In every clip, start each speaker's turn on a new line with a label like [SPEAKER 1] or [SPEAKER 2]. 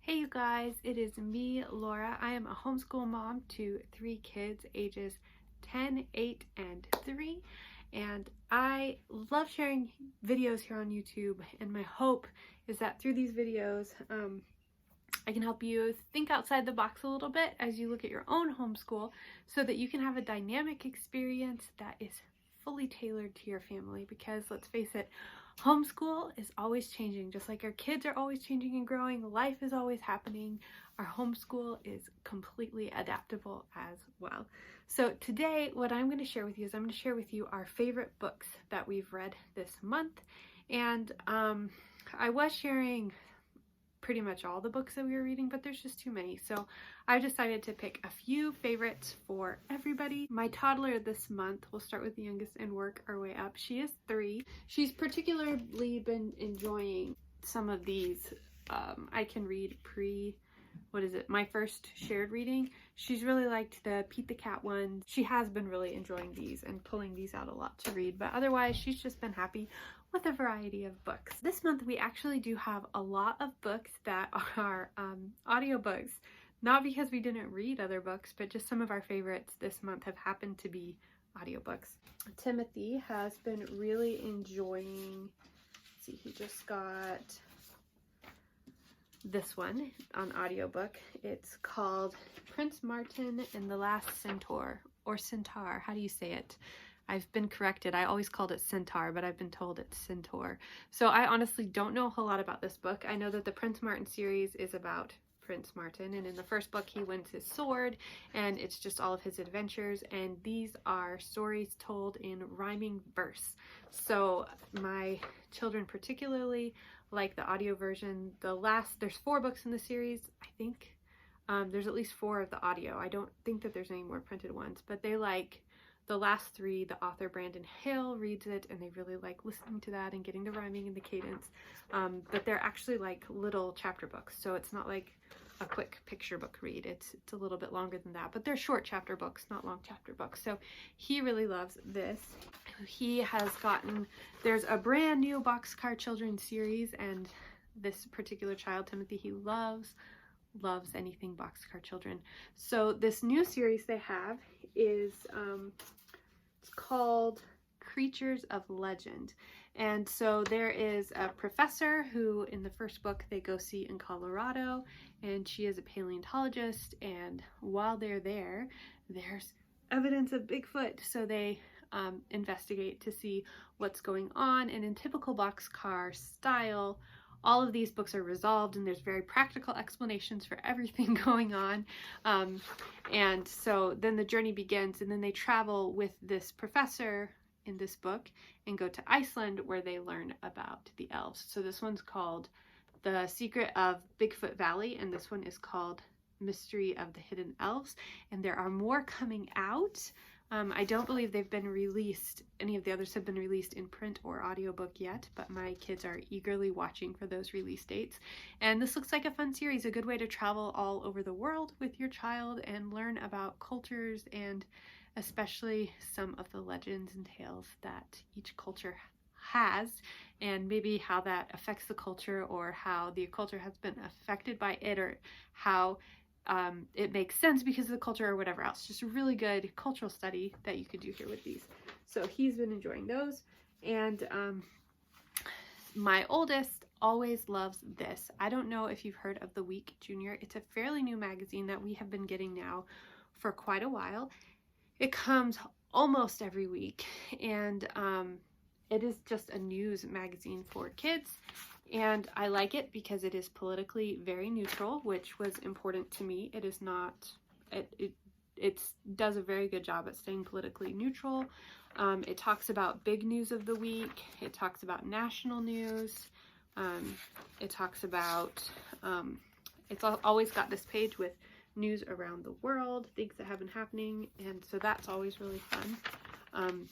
[SPEAKER 1] Hey you guys, it is me, Laura. I am a homeschool mom to 3 kids ages 10, 8, and 3. And I love sharing videos here on YouTube, and my hope is that through these videos, I can help you think outside the box a little bit as you look at your own homeschool so that you can have a dynamic experience that is fully tailored to your family, because let's face it, homeschool is always changing. Just like our kids are always changing and growing, life is always happening. Our homeschool is completely adaptable as well. So today, what I'm going to share with you is I'm going to share with you our favorite books that we've read this month. And I was sharing pretty much all the books that we were reading, but there's just too many. So I decided to pick a few favorites for everybody. My toddler this month, we'll start with the youngest and work our way up. She is 3. She's particularly been enjoying some of these I can read my first shared reading. She's really liked the Pete the Cat ones. She has been really enjoying these and pulling these out a lot to read, but otherwise she's just been happy with a variety of books. This month we actually do have a lot of books that are audiobooks, not because we didn't read other books, but just some of our favorites this month have happened to be audiobooks. Timothy has been really enjoying, let's see, he just got this one on audiobook. It's called Prince Martin and the Last Centaur, or Centaur, how do you say it? I've been corrected. I always called it Centaur, but I've been told it's Centaur. So I honestly don't know a whole lot about this book. I know that the Prince Martin series is about Prince Martin, and in the first book he wins his sword, and it's just all of his adventures, and these are stories told in rhyming verse. So my children particularly like the audio version. There's 4 books in the series, I think. There's at least 4 of the audio. I don't think that there's any more printed ones, but they like the last 3. The author Brandon Hale reads it, and they really like listening to that and getting the rhyming and the cadence. But they're actually like little chapter books, so it's not like a quick picture book read. It's a little bit longer than that, but they're short chapter books, not long chapter books. So he really loves this. He has gotten, there's a brand new Boxcar Children series, and this particular child, Timothy, he loves anything Boxcar Children. So this new series they have is it's called Creatures of Legend. And so there is a professor who in the first book they go see in Colorado, and she is a paleontologist, and while they're there, there's evidence of Bigfoot. So they investigate to see what's going on, and in typical Boxcar style, all of these books are resolved and there's very practical explanations for everything going on. And so then the journey begins, and then they travel with this professor in this book and go to Iceland, where they learn about the elves. So this one's called The Secret of Bigfoot Valley, and this one is called Mystery of the Hidden Elves. And there are more coming out. I don't believe they've been released, any of the others have been released in print or audiobook yet, but my kids are eagerly watching for those release dates. And this looks like a fun series, a good way to travel all over the world with your child and learn about cultures, and especially some of the legends and tales that each culture has, and maybe how that affects the culture, or how the culture has been affected by it, or how it makes sense because of the culture, or whatever else. Just a really good cultural study that you could do here with these. So he's been enjoying those. And my oldest always loves this. I don't know if you've heard of The Week Junior. It's a fairly new magazine that we have been getting now for quite a while. It comes almost every week, and it is just a news magazine for kids. And I like it because it is politically very neutral, which was important to me. It is not, it does a very good job at staying politically neutral. It talks about big news of the week. It talks about national news. It talks about, it's always got this page with news around the world, things that have been happening. And so that's always really fun.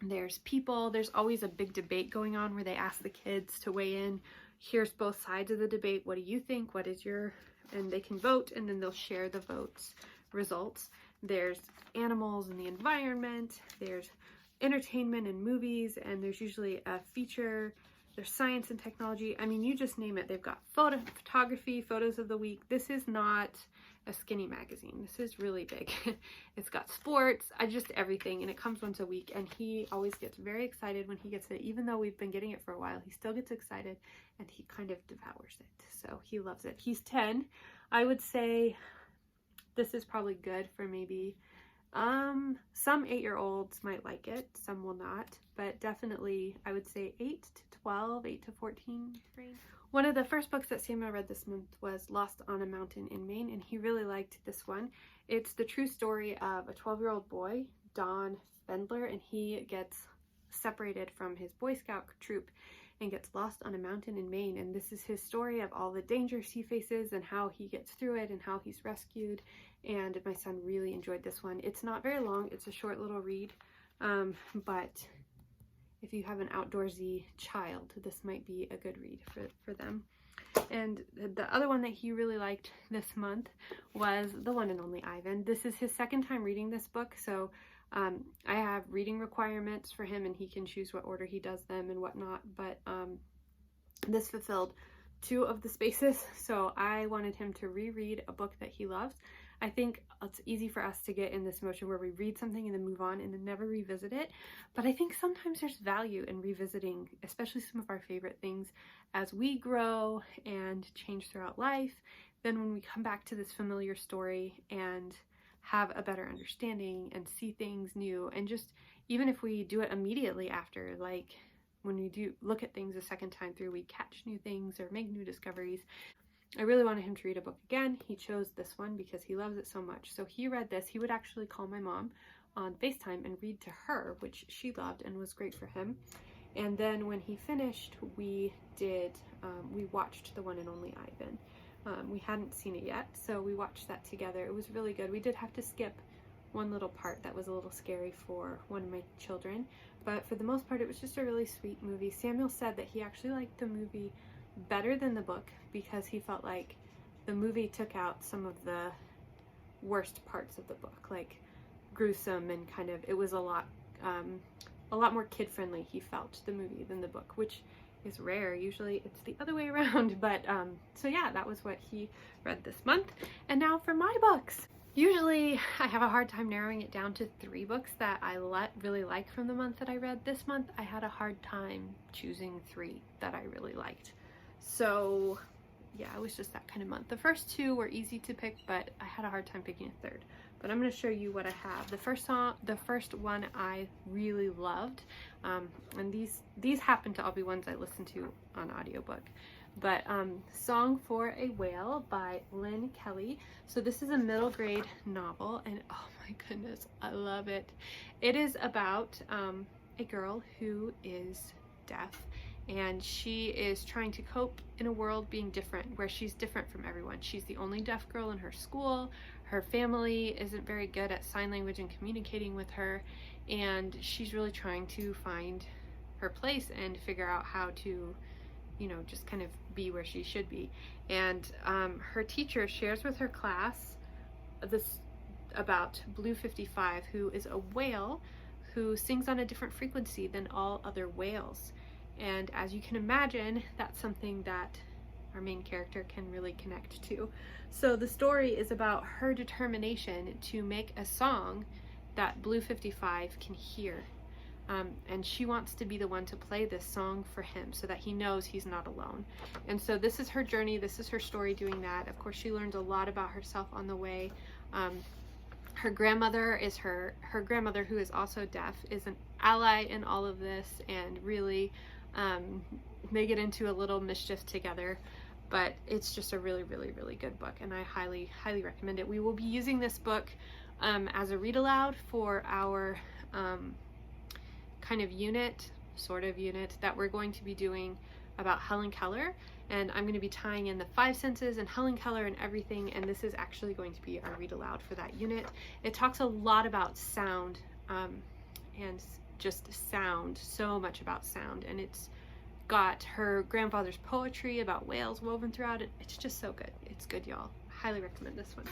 [SPEAKER 1] There's people, there's always a big debate going on where they ask the kids to weigh in. Here's both sides of the debate. What do you think? What is your, and they can vote, and then they'll share the votes results. There's animals and the environment. There's entertainment and movies, and there's usually a feature There's science and technology. I mean, you just name it. They've got photography, photos of the week. This is not a skinny magazine. This is really big. It's got sports, just everything, and it comes once a week, and he always gets very excited when he gets it. Even though we've been getting it for a while, he still gets excited, and he kind of devours it. So he loves it. He's 10. I would say this is probably good for maybe some 8-year-olds might like it, some will not, but definitely I would say 8 to 12, 8 to 14 range. One of the first books that Samuel read this month was Lost on a Mountain in Maine, and he really liked this one. It's the true story of a 12-year-old boy, Don Fendler, and he gets separated from his Boy Scout troop and gets lost on a mountain in Maine, and this is his story of all the dangers he faces and how he gets through it and how he's rescued. And my son really enjoyed this one. It's not very long, it's a short little read, but if you have an outdoorsy child, this might be a good read for them. And the other one that he really liked this month was The One and Only Ivan. This is his second time reading this book, so I have reading requirements for him, and he can choose what order he does them and whatnot, but this fulfilled 2 of the spaces, so I wanted him to reread a book that he loves. I think it's easy for us to get in this motion where we read something and then move on and then never revisit it, but I think sometimes there's value in revisiting, especially some of our favorite things as we grow and change throughout life. Then when we come back to this familiar story and have a better understanding and see things new, and just even if we do it immediately after, like when we do look at things a second time through, we catch new things or make new discoveries. I really wanted him to read a book again. He chose this one because he loves it so much. So he read this. He would actually call my mom on FaceTime and read to her, which she loved and was great for him. And then when he finished, we watched The One and Only Ivan. We hadn't seen it yet, so we watched that together. It was really good. We did have to skip one little part that was a little scary for one of my children, but for the most part, it was just a really sweet movie. Samuel said that he actually liked the movie better than the book because he felt like the movie took out some of the worst parts of the book, like gruesome and kind of, it was a lot more kid-friendly, he felt, the movie than the book, which is rare. Usually it's the other way around, but so yeah, that was what he read this month. And now for my books. Usually I have a hard time narrowing it down to 3 books that I really like from the month that I read. This month I had a hard time choosing 3 that I really liked. So yeah, it was just that kind of month. The first 2 were easy to pick, but I had a hard time picking a 3rd. But I'm going to show you what I have. The first one I really loved, and these happen to all be ones I listened to on audiobook. But Song for a Whale by Lynn Kelly. So this is a middle grade novel, and oh my goodness, I love it. It is about a girl who is deaf, and she is trying to cope in a world being different, where she's different from everyone. She's the only deaf girl in her school. Her family isn't very good at sign language and communicating with her, and she's really trying to find her place and figure out how to, you know, just kind of be where she should be. And her teacher shares with her class this about Blue 55, who is a whale who sings on a different frequency than all other whales. And as you can imagine, that's something that our main character can really connect to. So the story is about her determination to make a song that Blue 55 can hear. And she wants to be the one to play this song for him so that he knows he's not alone. And so this is her journey, this is her story doing that. Of course, she learns a lot about herself on the way. Her grandmother is her grandmother, who is also deaf, is an ally in all of this, and really they get into a little mischief together. But it's just a really, really, really good book, and I highly, highly recommend it. We will be using this book as a read aloud for our kind of sort of unit that we're going to be doing about Helen Keller, and I'm going to be tying in the 5 senses and Helen Keller and everything, and this is actually going to be our read aloud for that unit. It talks a lot about sound and just sound, so much about sound, and it's got her grandfather's poetry about whales woven throughout it. It's just so good. It's good, y'all. Highly recommend this one.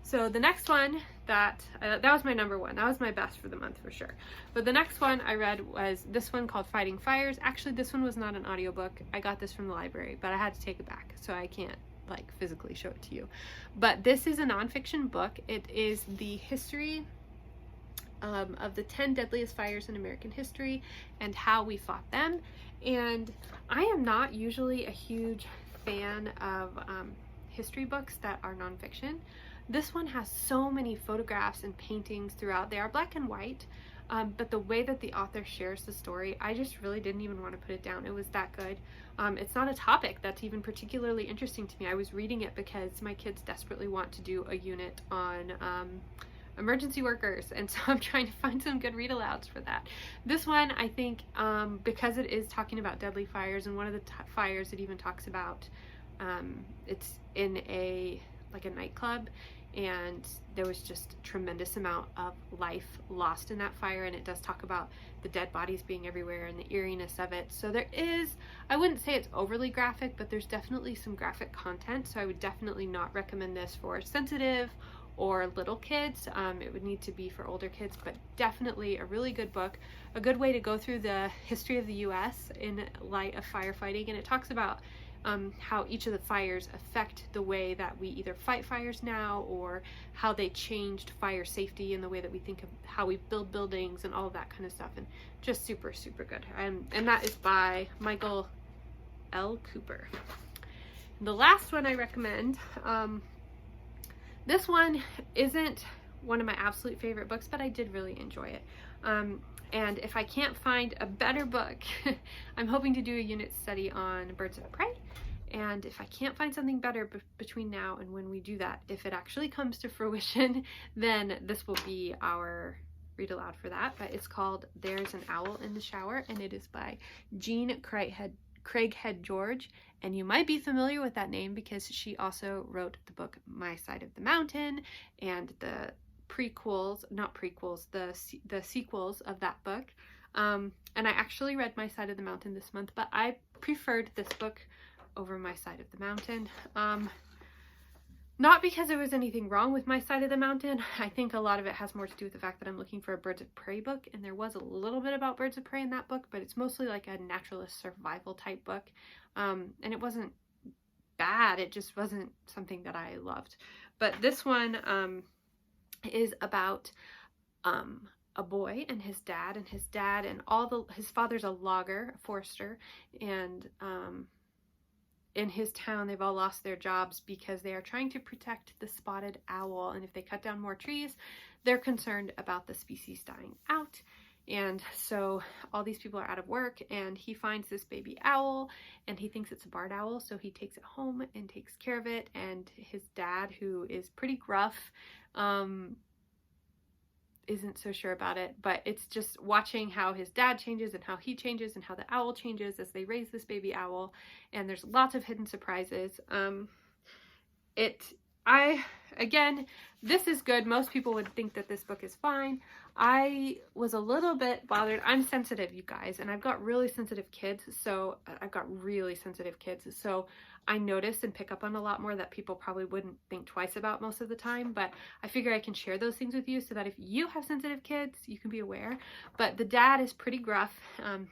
[SPEAKER 1] So the next one that was my number one. That was my best for the month for sure. But the next one I read was this one called Fighting Fires. Actually, this one was not an audiobook. I got this from the library, but I had to take it back, so I can't like physically show it to you. But this is a nonfiction book. It is the history of the 10 deadliest fires in American history and how we fought them. And I am not usually a huge fan of history books that are nonfiction. This one has so many photographs and paintings throughout. They are black and white, but the way that the author shares the story, I just really didn't even want to put it down. It was that good. It's not a topic that's even particularly interesting to me. I was reading it because my kids desperately want to do a unit on emergency workers, and so I'm trying to find some good read alouds for that. This one, I think, because it is talking about deadly fires, and one of the fires it even talks about, it's in a nightclub, and there was just a tremendous amount of life lost in that fire, and it does talk about the dead bodies being everywhere and the eeriness of it. So there is, I wouldn't say it's overly graphic, but there's definitely some graphic content, so I would definitely not recommend this for sensitive or little kids. It would need to be for older kids, but definitely a really good book, a good way to go through the history of the US in light of firefighting. And it talks about how each of the fires affect the way that we either fight fires now, or how they changed fire safety in the way that we think of how we build buildings and all of that kind of stuff. And just super, super good. And that is by Michael L. Cooper. The last one I recommend, this one isn't one of my absolute favorite books, but I did really enjoy it. And if I can't find a better book, I'm hoping to do a unit study on birds of prey. And if I can't find something better between now and when we do that, if it actually comes to fruition, then this will be our read aloud for that. But it's called There's an Owl in the Shower, and it is by Jean Craighead George. And you might be familiar with that name because she also wrote the book My Side of the Mountain and the sequels of that book. And I actually read My Side of the Mountain this month, but I preferred this book over My Side of the Mountain. Not because there was anything wrong with My Side of the Mountain. I think a lot of it has more to do with the fact that I'm looking for a birds of prey book, and there was a little bit about birds of prey in that book, but it's mostly like a naturalist survival type book. And it wasn't bad, it just wasn't something that I loved. But this one is about a boy and his dad, and his father's a logger, a forester, and in his town they've all lost their jobs because they are trying to protect the spotted owl, and if they cut down more trees, they're concerned about the species dying out. And so all these people are out of work, and he finds this baby owl, and he thinks it's a barred owl, so he takes it home and takes care of it. And his dad, who is pretty gruff, isn't so sure about it, but it's just watching how his dad changes and how he changes and how the owl changes as they raise this baby owl. And there's lots of hidden surprises. Again, this is good. Most people would think that this book is fine. I was a little bit bothered. I'm sensitive, you guys, and I've got really sensitive kids, so I notice and pick up on a lot more that people probably wouldn't think twice about most of the time. But I figure I can share those things with you so that if you have sensitive kids, you can be aware. But the dad is pretty gruff.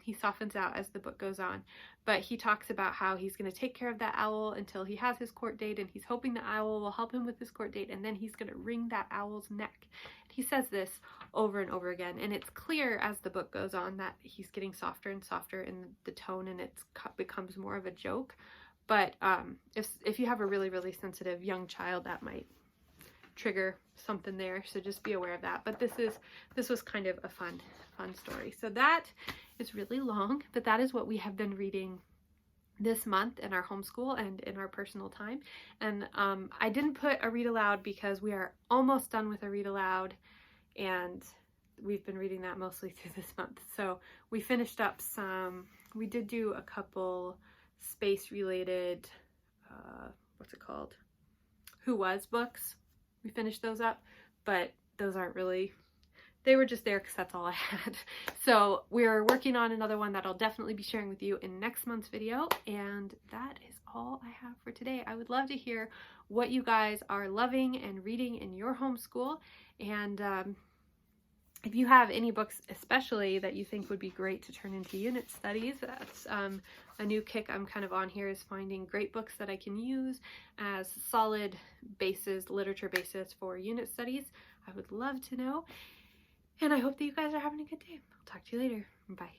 [SPEAKER 1] He softens out as the book goes on, but he talks about how he's going to take care of that owl until he has his court date, and he's hoping the owl will help him with his court date, and then he's going to wring that owl's neck. He says this over and over again, and it's clear as the book goes on that he's getting softer and softer in the tone, and it becomes more of a joke. But if you have a really, really sensitive young child, that might trigger something there, so just be aware of that. But this was kind of a fun story. So that is really long, but that is what we have been reading this month in our homeschool and in our personal time. And I didn't put a read aloud because we are almost done with a read aloud, and we've been reading that mostly through this month. So we finished up we did do a couple space related, Who Was books. We finished those up, but those aren't really, they were just there because that's all I had. So we're working on another one that I'll definitely be sharing with you in next month's video, and that is all I have for today. I would love to hear what you guys are loving and reading in your homeschool, and if you have any books especially that you think would be great to turn into unit studies. That's a new kick I'm kind of on here, is finding great books that I can use as solid bases, literature bases for unit studies. I would love to know. And I hope that you guys are having a good day. I'll talk to you later. Bye.